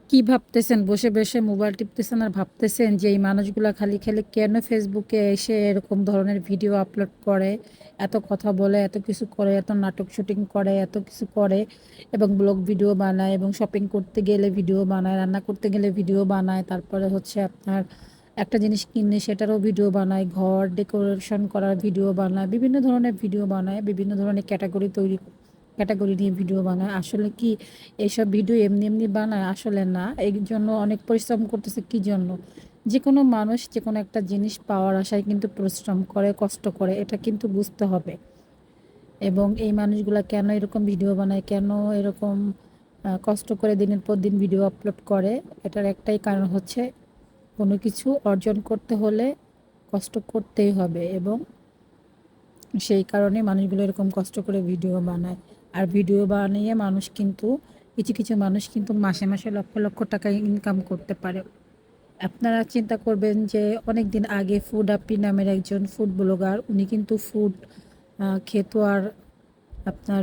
কি ভাবতেছেন? বসে, বসে মোবাইল টিপতেছেন আর ভাবতেছেন যে এই মানুষগুলা খালি, খালি কেন ফেসবুকে এসে এরকম ধরনের ভিডিও আপলোড করে, এত কথা বলে, এত কিছু করে, এত নাটক শুটিং করে, এত কিছু করে এবং ব্লগ ভিডিও বানায় এবং শপিং করতে গেলে ভিডিও বানায়, রান্না করতে গেলে ভিডিও বানায়। তারপরে হচ্ছে আপনার একটা জিনিস কিনলে সেটারও ভিডিও বানায়, ঘর ডেকোরেশন করার ভিডিও বানায়, বিভিন্ন ধরনের ভিডিও বানায়, বিভিন্ন ধরনের ক্যাটাগরি নিয়ে ভিডিও বানায়। আসলে কি এইসব ভিডিও এমনি এমনি বানায়? আসলে না, এই জন্য অনেক পরিশ্রম করতেছে। কি জন্য? যে কোনো মানুষ যে কোনো একটা জিনিস পাওয়ার আশায় কিন্তু পরিশ্রম করে, কষ্ট করে, এটা কিন্তু বুঝতে হবে। এবং এই মানুষগুলা কেন এরকম ভিডিও বানায়, কেন এরকম কষ্ট করে দিনের পর দিন ভিডিও আপলোড করে, এটার একটাই কারণ হচ্ছে কোনো কিছু অর্জন করতে হলে কষ্ট করতেই হবে। এবং সেই কারণে মানুষগুলো এরকম কষ্ট করে ভিডিও বানায়। আর ভিডিও বানিয়ে মানুষ কিন্তু কিছু, কিছু মানুষ কিন্তু মাসে, মাসে লক্ষ, লক্ষ টাকা ইনকাম করতে পারে। আপনারা চিন্তা করবেন যে অনেকদিন আগে ফুড আপ্পি নামের একজন ফুড ব্লগার, উনি কিন্তু ফুড খেত আর আপনার